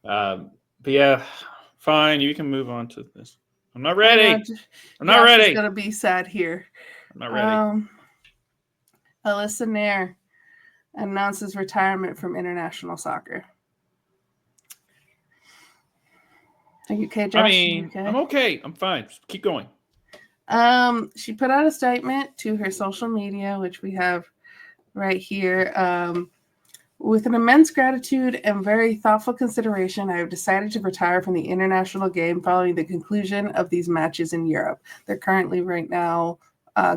But yeah, fine. You can move on to this. I'm not I know ready. I'm not Josh is ready. gonna be sad here. I'm not ready. Um, Alyssa Naeher announces retirement from international soccer. Are you okay, I Josh? Are you mean, I'm okay? okay. I'm fine. Just keep going. She put out a statement to her social media, which we have right here. With an immense gratitude and very thoughtful consideration, I have decided to retire from the international game following the conclusion of these matches in Europe. They're currently, right now,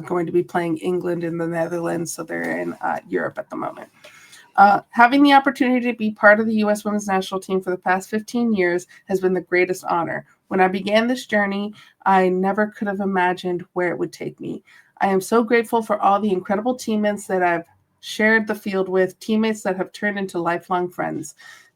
going to be playing England and the Netherlands, so they're in Europe at the moment. Having the opportunity to be part of the U.S. women's national team for the past 15 years has been the greatest honor. When I began this journey, I never could have imagined where it would take me. I am so grateful for all the incredible teammates that I've shared the field with, teammates that have turned into lifelong friends.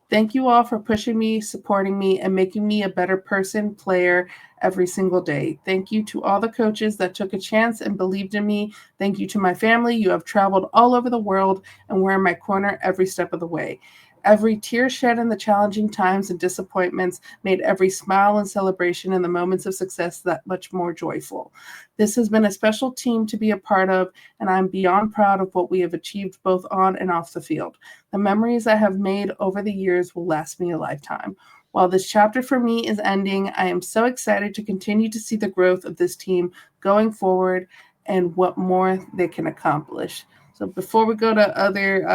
Thank you all for pushing me, supporting me, and making me a better person, player every single day. Thank you to all the coaches that took a chance and believed in me. Thank you to my family. You have traveled all over the world and were in my corner every step of the way. Every tear shed in the challenging times and disappointments made every smile and celebration in the moments of success that much more joyful. This has been a special team to be a part of, and I'm beyond proud of what we have achieved both on and off the field. The memories I have made over the years will last me a lifetime. While this chapter for me is ending, I am so excited to continue to see the growth of this team going forward and what more they can accomplish. So before we go to other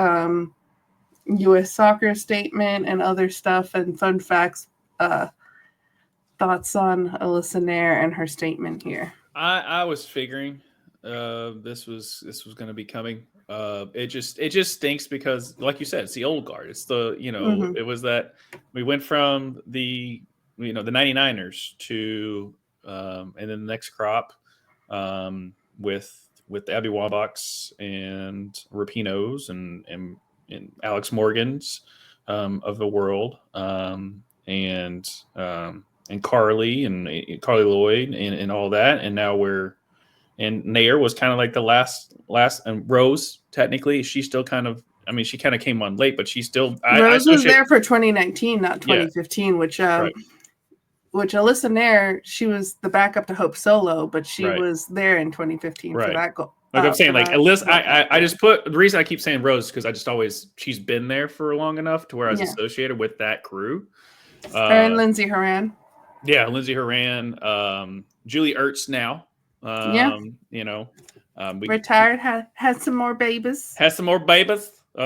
U.S. soccer statement and other stuff and fun facts, uh, thoughts on Alyssa Nair and her statement here. I was figuring this was going to be coming. It just stinks because, like you said, it's the old guard. It's the Mm-hmm. it was that we went from the 99ers to and then the next crop with the Abby Wambachs and Rapinos and Alex Morgans of the world, and Carly and Carly Lloyd and all that, and now we're and Nair was kind of like the last and Rose technically she's still kind of, I mean, she kind of came on late, but she's still I Rose was associate. there for 2019, not Yeah, 2015, right, which Alyssa Nair, she was the backup to Hope Solo, but she right, was there in 2015 for right. that goal. Like I'm saying, For like that at least World Cup I goal. just put the reason I keep saying Rose because I just always she's been there for long enough to where I was Yeah, associated with that crew. her and Uh, Lindsay Horan. yeah, Lindsay Horan, Julie Ertz now. Yeah, You know, we retired, had some more babies. has some more babies. She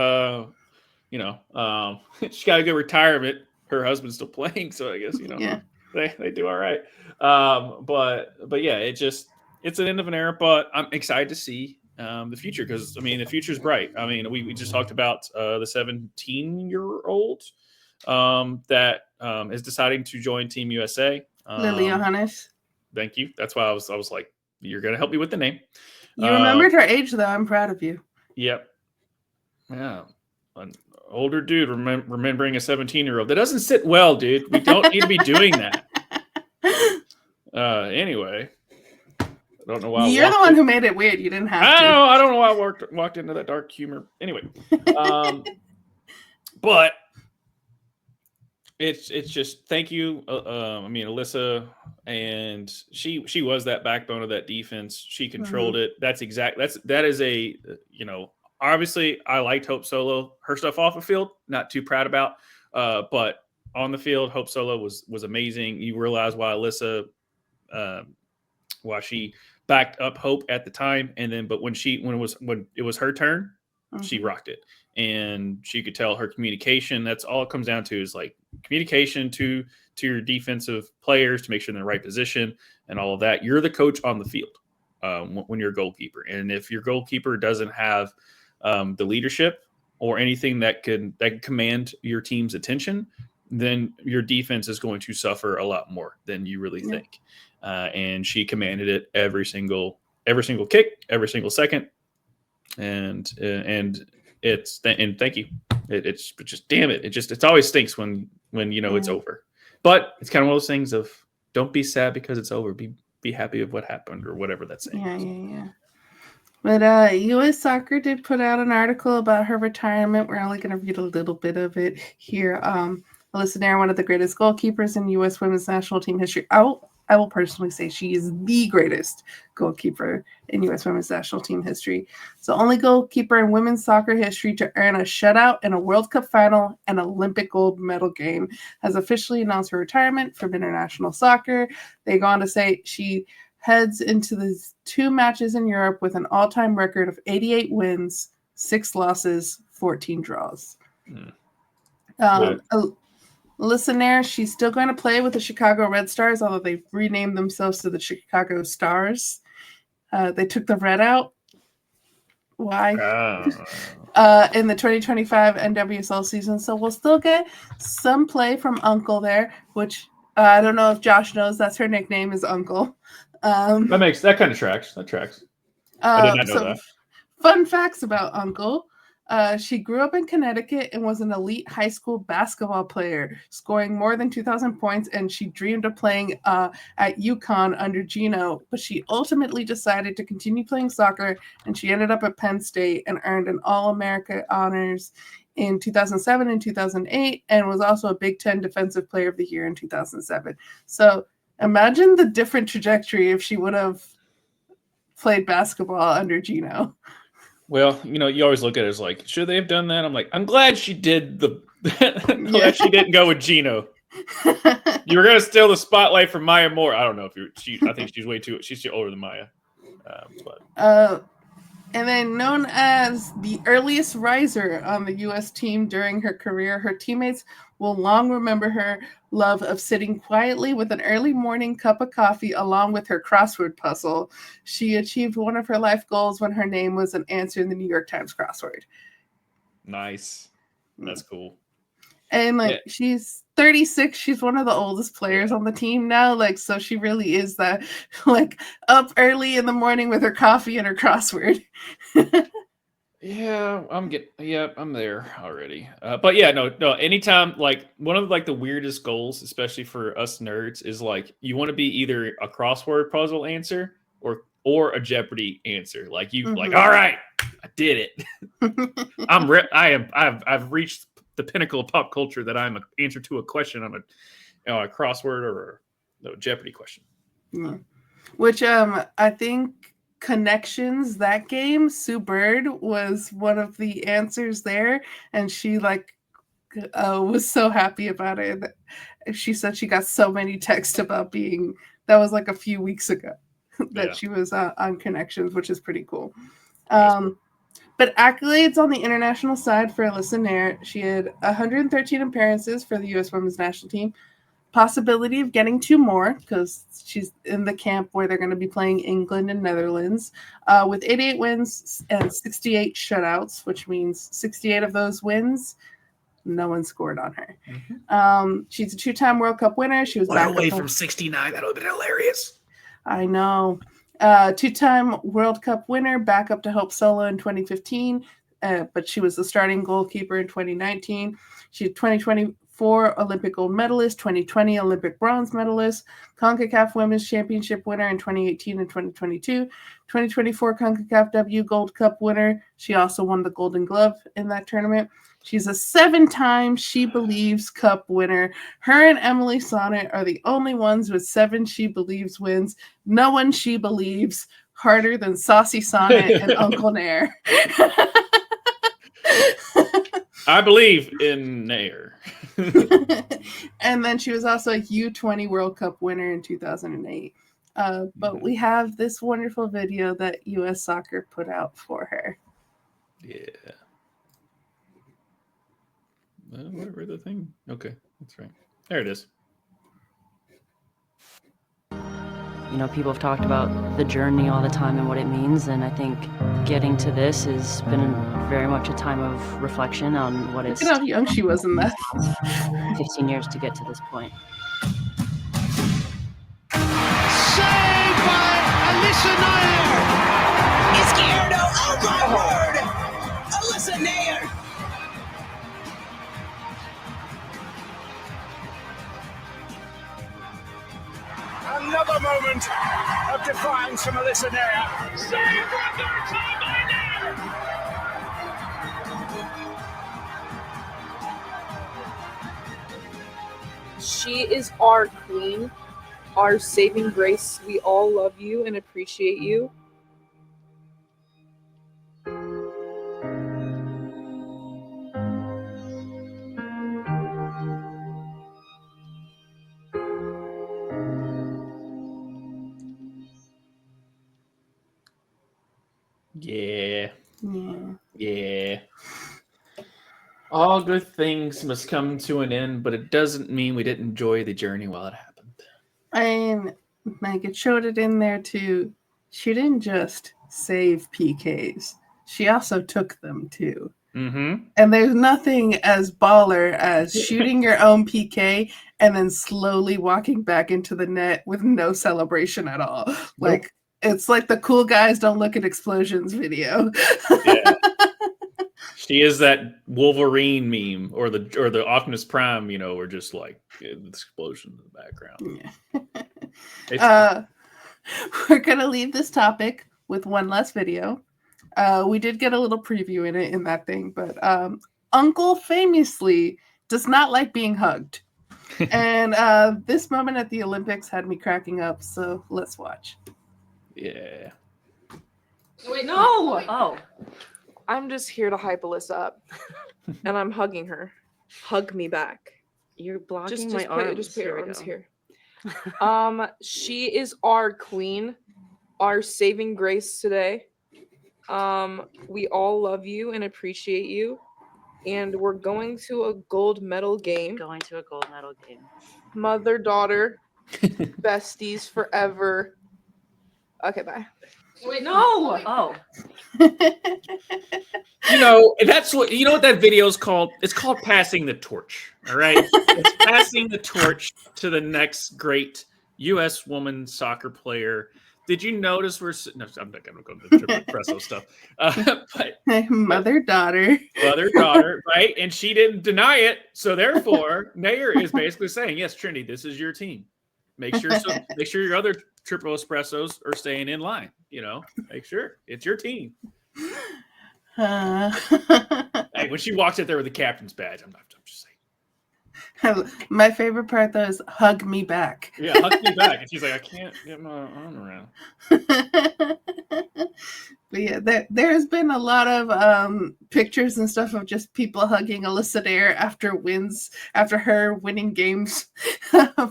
got a good retirement. Her husband's still playing, so I guess Yeah, they do all right. But yeah, it's an end of an era. But I'm excited to see the future because I mean the future is bright. I mean we just talked about the 17-year-old that is deciding to join Team USA. Lily Johannes. Thank you. That's why I was like, you're gonna help me with the name. You Um, remembered her age, though. I'm proud of you. yep. Yeah. An older dude remembering a 17-year-old. That doesn't sit well, dude. We don't need to be doing that. Anyway, I don't know why I You're the walked one in. who made it weird. You didn't have I don't to. know. I don't know why I walked into that dark humor. Anyway, um, but it's just thank you. I mean, Alyssa, and she was that backbone of that defense. She Mm-hmm. controlled it. That is a obviously I liked Hope Solo. Her stuff off the field, not too proud about. But on the field, Hope Solo was amazing. You realize uh, why she backed up Hope at the time, and then but when it was her turn, she Mm-hmm. rocked it, and she could tell her communication. That's all it comes down to is like communication to your defensive players to make sure they're in the right position and all of that. You're the coach on the field when you're a goalkeeper, and if your goalkeeper doesn't have the leadership or anything that can command your team's attention, then your defense is going to suffer a lot more than you really Yeah. think. And she commanded it every single kick, every single second, and and thank you. It's just damn it. It's always stinks when it's Yeah. over. But it's kind of one of those things of don't be sad because it's over. Be happy of what happened or whatever that saying Yeah. is. Yeah. Yeah. But U.S. Soccer did put out an article about her retirement. We're only going to read a little bit of it here. Alyssa Naeher, one of the greatest goalkeepers in U.S. women's national team history. I will personally say she is the greatest goalkeeper in U.S. women's national team history. It's the only goalkeeper in women's soccer history to earn a shutout in a World Cup final and Olympic gold medal game. Has officially announced her retirement from international soccer. They go on to say she heads into the 2 matches in Europe with an all-time record of 88 wins, 6 losses, 14 draws. Alyssa Naeher, she's still going to play with the Chicago Red Stars, although they've renamed themselves to the Chicago Stars. They took the red out. Why? In the 2025 NWSL season. So we'll still get some play from Uncle there, which I don't know if Josh knows that's her nickname is Uncle. That kind of tracks. That tracks. I did not know that. Fun facts about Uncle. She grew up in Connecticut and was an elite high school basketball player, scoring more than 2,000 points, and she dreamed of playing at UConn under Gino, but she ultimately decided to continue playing soccer, and she ended up at Penn State and earned an All-America honors in 2007 and 2008, and was also a Big Ten Defensive Player of the Year in 2007. So imagine the different trajectory if she would have played basketball under Gino. Well, you always look at it as like, should they have done that? I'm like, I'm glad she did glad she didn't go with Gino. You were gonna steal the spotlight from Maya Moore. I don't know if I think she's too older than Maya. And then known as the earliest riser on the U.S. team during her career, her teammates will long remember her love of sitting quietly with an early morning cup of coffee along with her crossword puzzle. She achieved one of her life goals when her name was an answer in the New York Times crossword. Nice. That's cool. And she's 36. She's one of the oldest players on the team now. So she really is that up early in the morning with her coffee and her crossword. I'm there already. But yeah, no. Anytime, one of the weirdest goals, especially for us nerds, is you want to be either a crossword puzzle answer or a Jeopardy answer. All right, I did it. I've reached the pinnacle of pop culture that I'm an answer to a question on a crossword or a Jeopardy question. Yeah. Which I think Connections, that game, Sue Bird was one of the answers there, and she was so happy about it. She said she got so many texts about that was a few weeks ago that she was on Connections, which is pretty cool. But accolades on the international side for Alyssa Naeher, she had 113 appearances for the U.S. women's national team. Possibility of getting 2 more because she's in the camp where they're going to be playing England and Netherlands with 88 wins and 68 shutouts, which means 68 of those wins, no one scored on her. Mm-hmm. She's a 2-time World Cup winner. She was back away from 69. That would have been hilarious. I know. 2-time World Cup winner, back up to Hope Solo in 2015, but she was the starting goalkeeper in 2019. She's 2024 Olympic gold medalist, 2020 Olympic bronze medalist, CONCACAF Women's Championship winner in 2018 and 2022, 2024 CONCACAF W Gold Cup winner. She also won the Golden Glove in that tournament. She's a 7-time She Believes Cup winner. Her and Emily Sonnet are the only ones with 7 She Believes wins. No one She Believes harder than Saucy Sonnet and Uncle Naeher. I believe in Naeher. And then she was also a U20 World Cup winner in 2008. But we have this wonderful video that U.S. Soccer put out for her. Yeah. Where the thing? Okay, that's right. There it is. People have talked about the journey all the time and what it means, and I think getting to this has been very much a time of reflection on what it's... Look at how young she was in that. 15 years to get to this point. Saved by Alyssa Naeher! Izquierdo, oh my word! Alyssa Naeher! Another moment of defiance from Alyssa Naeher. Saved for a third time by Naeher! She is our queen, our saving grace. We all love you and appreciate you. Yeah. Yeah. Yeah. All good things must come to an end, but it doesn't mean we didn't enjoy the journey while it happened. And like it showed it in there too. She didn't just save PKs. She also took them too. Mm-hmm. And there's nothing as baller as shooting your own PK and then slowly walking back into the net with no celebration at all. Like it's like the cool guys don't look at explosions video. Yeah. She is that Wolverine meme or the Optimus Prime, we're just like this explosion in the background. Yeah. We're gonna leave this topic with one last video. We did get a little preview in that thing, but Uncle famously does not like being hugged. And this moment at the Olympics had me cracking up, so let's watch. Yeah. Wait, no! Oh. I'm just here to hype Alyssa up. And I'm hugging her. Hug me back. You're blocking Just my arms. Just put your arms go. here. She is our queen, our saving grace today. We all love you and appreciate you. And we're going to a gold medal game. Going to a gold medal game. Mother, daughter, besties forever. Okay, bye. Wait, no! Oh. That's what that video is called. It's called passing the torch. All right, it's passing the torch to the next great U.S. woman soccer player. Did you notice I'm not going to go into the triple espresso stuff. But mother daughter, right? And she didn't deny it. So therefore, Naeher is basically saying, "Yes, Trinity, this is your team. Make sure your other triple espressos are staying in line. Make sure it's your team." Hey, when she walks out there with the captain's badge, I'm just saying. My favorite part though is hug me back. Yeah, hug me back. And she's like, I can't get my arm around. But yeah, there has been a lot of pictures and stuff of just people hugging Alyssa Naeher after her winning games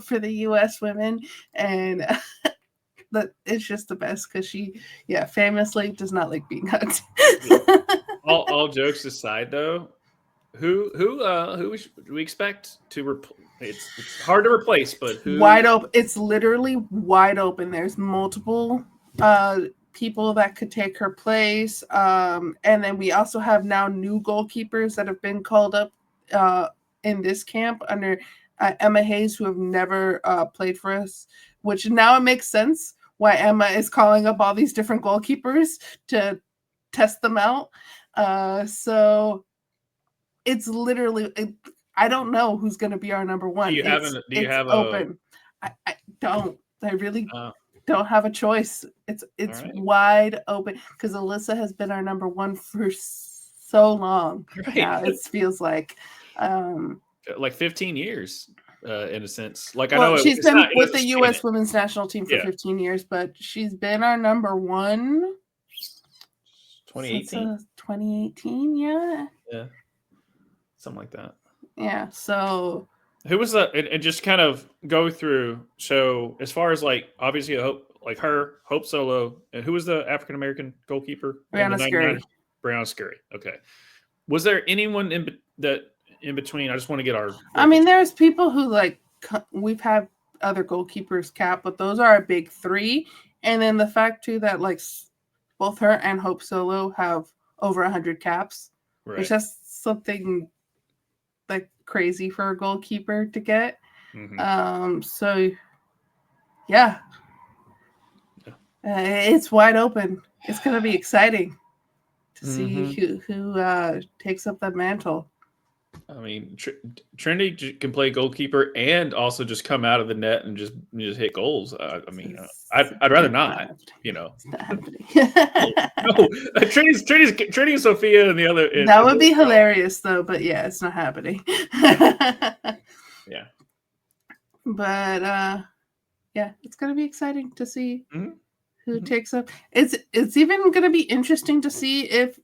for the U.S. women, and it's just the best because she, famously does not like being hugged. all jokes aside, though, who should we expect to it's hard to replace, but who? Wide open. It's literally wide open. There's multiple people that could take her place. And then we also have now new goalkeepers that have been called up in this camp under Emma Hayes, who have never played for us, which now it makes sense why Emma is calling up all these different goalkeepers to test them out. So it's literally, I don't know who's going to be our number one. Do you have open? I don't. I really don't have a choice. It's right. wide open because Alyssa has been our number one for so long. Right. Now it feels like 15 years in a sense. Like, well, I know she's been with the U.S. women's national team for 15 years, but she's been our number one 2018. 2018, yeah, something like that. Yeah. So who was that? And just kind of go through. So as far as like obviously Hope Solo, and who was the African American goalkeeper? Brianna Scurry. Brianna Scurry. Okay. Was there anyone in between? I just want to get our. I mean, there's people who we've had other goalkeepers cap, but those are our big three. And then the fact too that both her and Hope Solo have over 100 caps, right. Which is something crazy for a goalkeeper to get. Mm-hmm. So yeah. It's wide open. It's going to be exciting to see who takes up that mantle. I mean, Trinity can play goalkeeper and also just come out of the net and just hit goals. I mean, I'd rather not. It's not happening. No, Trinity and Sophia and the other. That would be hilarious, though. But yeah, it's not happening. Yeah. But yeah, it's gonna be exciting to see Mhm. who Mhm. takes up. It's even gonna be interesting to see if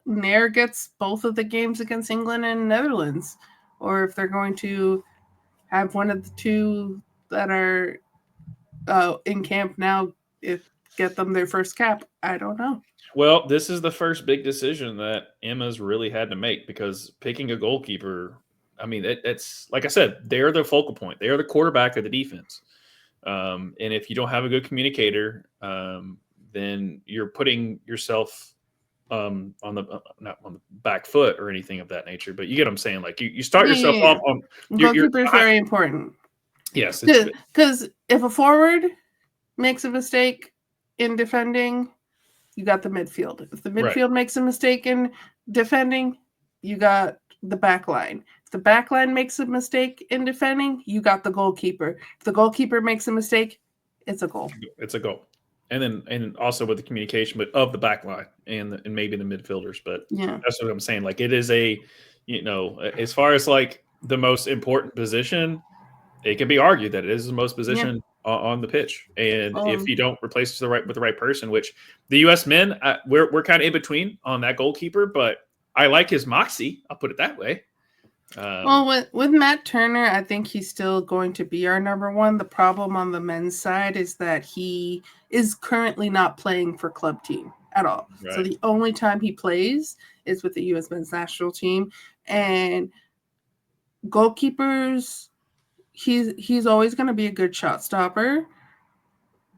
Nair gets both of the games against England and Netherlands, or if they're going to have one of the two that are in camp now get them their first cap. I don't know. Well, this is the first big decision that Emma's really had to make because picking a goalkeeper, I mean, it's like I said, they're the focal point. They are the quarterback of the defense. And if you don't have a good communicator, then you're putting yourself on the not on the back foot or anything of that nature. But you get what I'm saying. Like you start yourself off on Goalkeeper is very important. Yes, because if a forward makes a mistake in defending, you got the midfield. If the midfield makes a mistake in defending, you got the back line. If the back line makes a mistake in defending, you got the goalkeeper. If the goalkeeper makes a mistake, it's a goal. It's a goal. And also with the communication, but of the back line and maybe the midfielders. But yeah, that's what I'm saying. Like it is a, as far as like the most important position, it can be argued that it is the most position on the pitch. And if you don't replace it with the right person, which the U.S. men, we're kind of in between on that goalkeeper, but I like his moxie. I'll put it that way. Well, with Matt Turner, I think he's still going to be our number one. The problem on the men's side is that he is currently not playing for club team at all. Right. So the only time he plays is with the U.S. men's national team. And goalkeepers, he's always going to be a good shot stopper.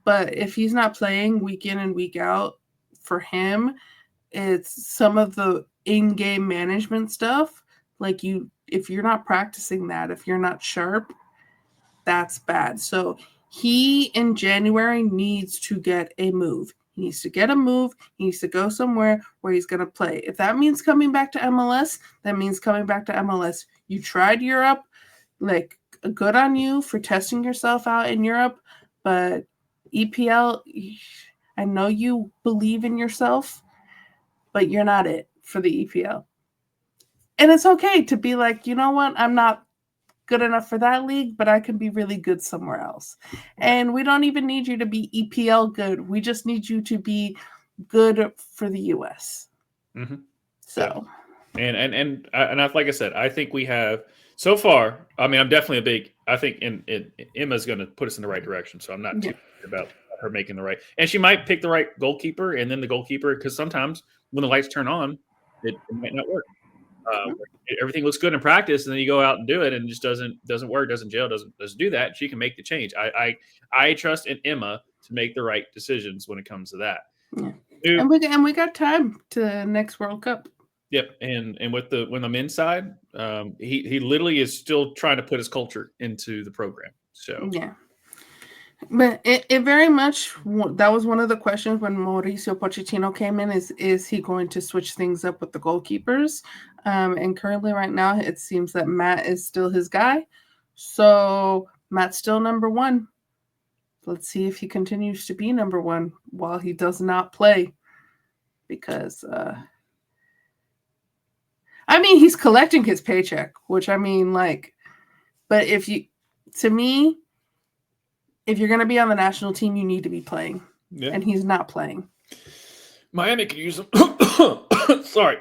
But if he's not playing week in and week out, for him, it's some of the in-game management stuff. Like if you're not practicing that, if you're not sharp, that's bad. So he in January needs to get a move. He needs to get a move. He needs to go somewhere where he's going to play. If that means coming back to MLS, that means coming back to MLS. You tried Europe, like good on you for testing yourself out in Europe, but EPL, I know you believe in yourself, but you're not it for the EPL. And it's okay to be like, you know what? I'm not good enough for that league, but I can be really good somewhere else. And we don't even need you to be EPL good. We just need you to be good for the US. Mm-hmm. So, yeah. And like I said, I think we have so far. I mean, I'm definitely I think Emma's going to put us in the right direction. So I'm not too about her making the right. And she might pick the right goalkeeper, and then the goalkeeper, because sometimes when the lights turn on, it might not work. Everything looks good in practice, and then you go out and do it, and it just doesn't work, doesn't gel, doesn't do that. She can make the change. I trust in Emma to make the right decisions when it comes to that. Yeah. And we got time to next World Cup. Yep, and when the men's side, he literally is still trying to put his culture into the program. So yeah. But it very much, that was one of the questions when Mauricio Pochettino came in, is he going to switch things up with the goalkeepers? And currently right now, it seems that Matt is still his guy. So Matt's still number one. Let's see if he continues to be number one while he does not play. Because, I mean, he's collecting his paycheck, which I mean, like, but to me, if you're going to be on the national team, you need to be playing. Yeah. And he's not playing. Miami could use him. Sorry.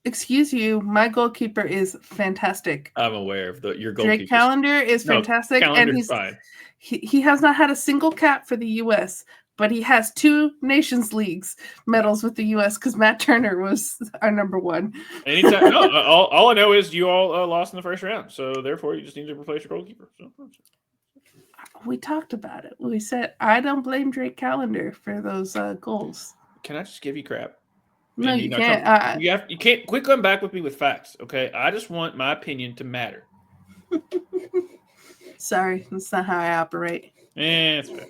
Excuse you. My goalkeeper is fantastic. I'm aware of your goalkeeper. Drake Callender is fantastic. And he's fine. He has not had a single cap for the U.S., but he has 2 Nations Leagues medals with the U.S. because Matt Turner was our number one. Anytime. No, all I know is you all lost in the first round. So, therefore, you just need to replace your goalkeeper. So. We talked about it. We said, I don't blame Drake Callender for those goals. Can I just give you crap? No, you can't. You can't quit coming back with me with facts, okay? I just want my opinion to matter. Sorry, that's not how I operate. That's fair.